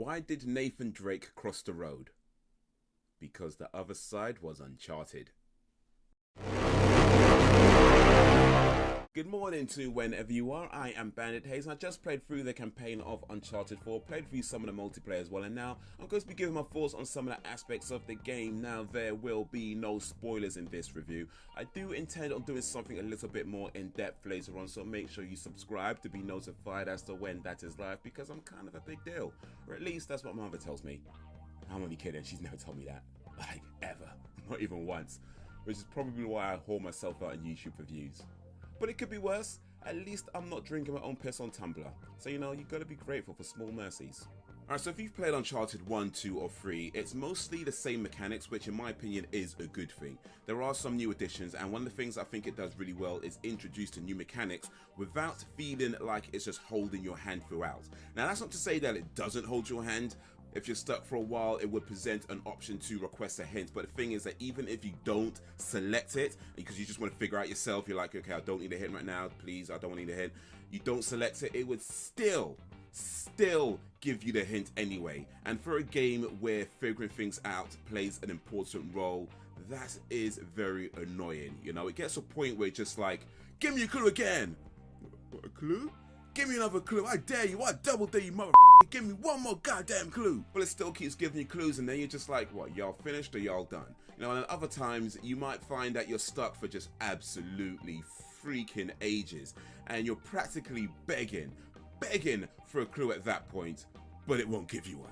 Why did Nathan Drake cross the road? Because the other side was Uncharted. Good morning to whenever you are. I am Bandit Haze and I just played through the campaign of Uncharted 4, played through some of the multiplayer as well, and now I'm going to be giving my thoughts on some of the aspects of the game. Now there will be no spoilers in this review. I do intend on doing something a little bit more in depth later on, so make sure you subscribe to be notified as to when that is live, because I'm kind of a big deal, or at least that's what my mother tells me. I'm only kidding, she's never told me that, like ever, not even once, which is probably why I haul myself out on YouTube for views. But it could be worse. At least I'm not drinking my own piss on Tumblr. So, you know, you gotta be grateful for small mercies. Alright, so if you've played Uncharted 1, 2 or 3, it's mostly the same mechanics, which in my opinion is a good thing. There are some new additions, and one of the things I think it does really well is introduce the new mechanics without feeling like it's just holding your hand throughout. Now that's not to say that it doesn't hold your hand. If you're stuck for a while, it would present an option to request a hint. But the thing is that even if you don't select it, because you just want to figure out yourself, you're like, okay, I don't need a hint right now, please, I don't need a hint. You don't select it, it would still give you the hint anyway. And for a game where figuring things out plays an important role, that is very annoying. You know, it gets to a point where it's just like, give me a clue again. What, a clue? Give me another clue. I dare you. I double dare you, mother. Give me one more goddamn clue. But it still keeps giving you clues, and then you're just like, what, y'all finished or y'all done? You know, and other times you might find that you're stuck for just absolutely freaking ages, and you're practically begging for a clue at that point, but it won't give you one.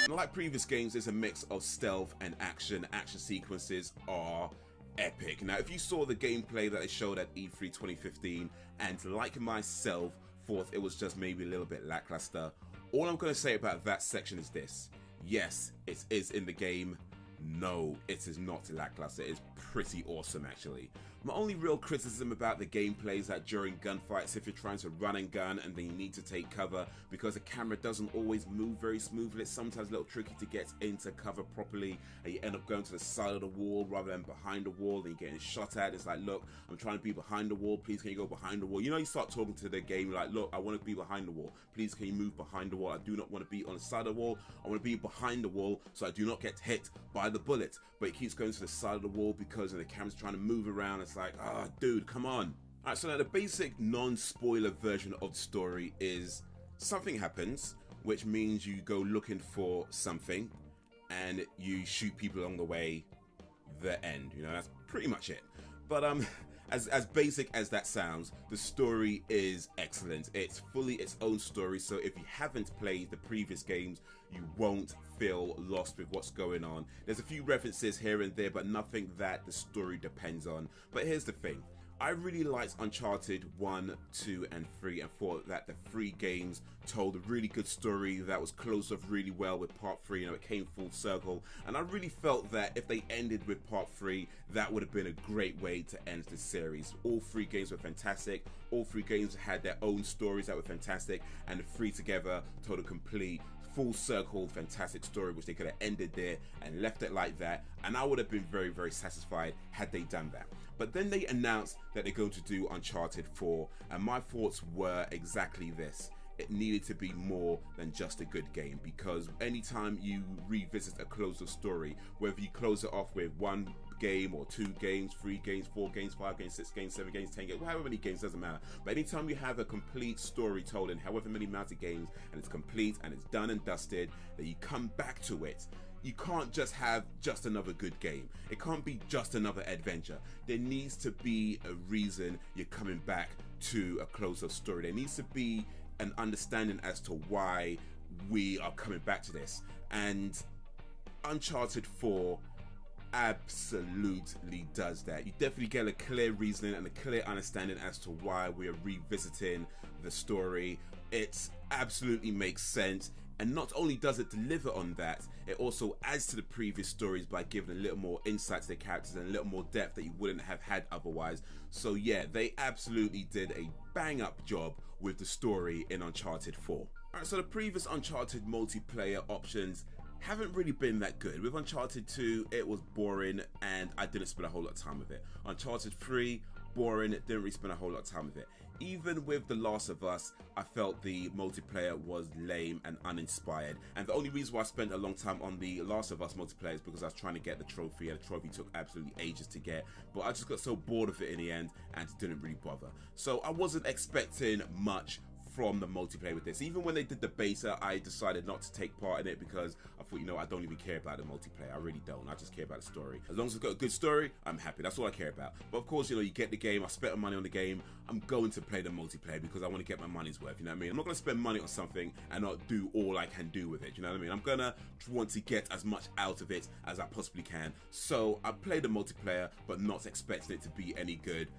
Like previous games, there's a mix of stealth and action. Action sequences are epic. Now, if you saw the gameplay that they showed at E3 2015, and like myself, thought it was just maybe a little bit lackluster, all I'm going to say about that section is this. Yes, it is in the game. No, it is not lackluster. It's pretty awesome, actually. My only real criticism about the gameplay is that during gunfights, if you're trying to run and gun and then you need to take cover, because the camera doesn't always move very smoothly, it's sometimes a little tricky to get into cover properly, and you end up going to the side of the wall rather than behind the wall, and you're getting shot at. It's like, look, I'm trying to be behind the wall, please can you go behind the wall? You know, you start talking to the game like, look, I want to be behind the wall, please can you move behind the wall? I do not want to be on the side of the wall, I want to be behind the wall so I do not get hit by the bullet. But it keeps going to the side of the wall because the camera's trying to move around. It's like, ah, oh, dude, come on. Alright, so now the basic non-spoiler version of the story is something happens, which means you go looking for something and you shoot people along the way. The end. You know, that's pretty much it. But as basic as that sounds, the story is excellent. It's fully its own story, so if you haven't played the previous games, you won't feel lost with what's going on. There's a few references here and there, but nothing that the story depends on. But here's the thing. I really liked Uncharted 1, 2 and 3 and thought that the 3 games told a really good story that was closed off really well with part 3, you know, it came full circle, and I really felt that if they ended with part 3, that would have been a great way to end the series. All 3 games were fantastic, all 3 games had their own stories that were fantastic, and the 3 together told a complete full circle fantastic story, which they could have ended there and left it like that, and I would have been very, very satisfied had they done that. But then they announced that they're going to do Uncharted 4, and my thoughts were exactly this. It needed to be more than just a good game, because anytime you revisit a closed story, whether you close it off with 1 game or 2 games, 3 games, 4 games, 5 games, 6 games, 7 games, 10 games, however many games, doesn't matter. But anytime you have a complete story told in however many amount of games, and it's complete and it's done and dusted, that you come back to it, you can't just have just another good game. It can't be just another adventure. There needs to be a reason you're coming back to a closed story. There needs to be an understanding as to why we are coming back to this. And Uncharted 4 absolutely does that. You definitely get a clear reasoning and a clear understanding as to why we are revisiting the story. It absolutely makes sense. And not only does it deliver on that, it also adds to the previous stories by giving a little more insight to the characters and a little more depth that you wouldn't have had otherwise. So yeah, they absolutely did a bang up job with the story in Uncharted 4. Alright, so the previous Uncharted multiplayer options haven't really been that good. With Uncharted 2, it was boring and I didn't spend a whole lot of time with it. Uncharted 3, boring, didn't really spend a whole lot of time with it. even with The Last of Us, I felt the multiplayer was lame and uninspired. And the only reason why I spent a long time on The Last of Us multiplayer is because I was trying to get the trophy, and the trophy took absolutely ages to get. But I just got so bored of it in the end and it didn't really bother. So I wasn't expecting much from the multiplayer with this. Even when they did the beta, I decided not to take part in it because I thought, you know, I don't even care about the multiplayer. I really don't. I just care about the story. As long as it's got a good story, I'm happy. That's all I care about. But of course, you know, you get the game, I spent money on the game, I'm going to play the multiplayer because I want to get my money's worth, you know what I mean? I'm not going to spend money on something and not do all I can do with it, you know what I mean? I'm gonna want to get as much out of it as I possibly can. So I played the multiplayer, but not expecting it to be any good.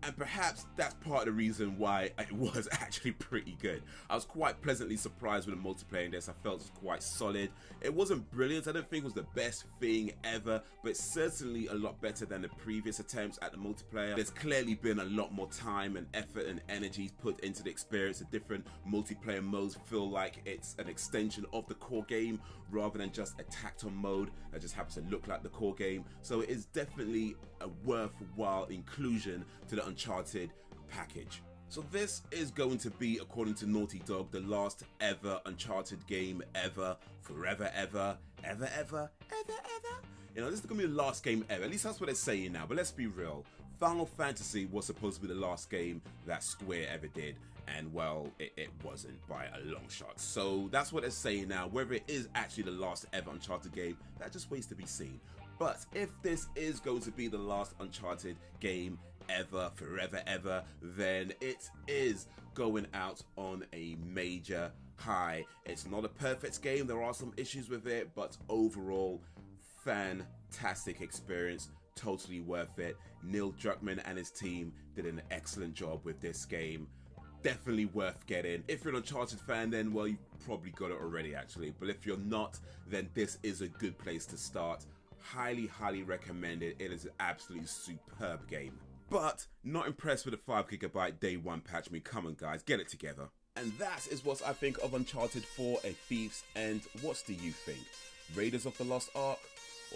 And perhaps that's part of the reason why it was actually pretty good. I was quite pleasantly surprised with the multiplayer in this. I felt it was quite solid. It wasn't brilliant. I don't think it was the best thing ever, but it's certainly a lot better than the previous attempts at the multiplayer. There's clearly been a lot more time and effort and energy put into the experience. The different multiplayer modes feel like it's an extension of the core game rather than just a tacked-on mode that just happens to look like the core game. So it is definitely a worthwhile inclusion to the Uncharted package. So this is going to be, according to Naughty Dog, the last ever Uncharted game ever, forever, ever. You know, this is going to be the last game ever. At least that's what they're saying now. But let's be real. Final Fantasy was supposed to be the last game that Square ever did. And well, it wasn't by a long shot. So that's what they're saying now. Whether it is actually the last ever Uncharted game, that just waits to be seen. But if this is going to be the last Uncharted game ever, forever, ever, then it is going out on a major high. It's not a perfect game. There are some issues with it, but overall, fantastic experience. Totally worth it. Neil Druckmann and his team did an excellent job with this game. Definitely worth getting. If you're an Uncharted fan, then well, you probably got it already actually. But if you're not, then this is a good place to start. Highly recommend it. It is an absolutely superb game. But not impressed with the 5 GB day one patch. I mean, come on guys, get it together. And that is what I think of Uncharted 4: A Thief's End. What do you think? Raiders of the Lost Ark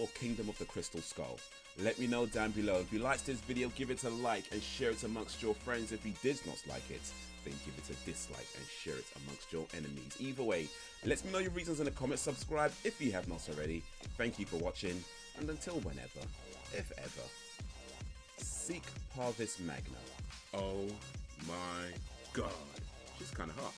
or Kingdom of the Crystal Skull? Let me know down below. If you liked this video, give it a like and share it amongst your friends. If you did not like it, then give it a dislike and share it amongst your enemies. Either way, let me know your reasons in the comments. Subscribe if you have not already. Thank you for watching, and until whenever, if ever, seek Parvis Magna. Oh my god, she's kind of hot.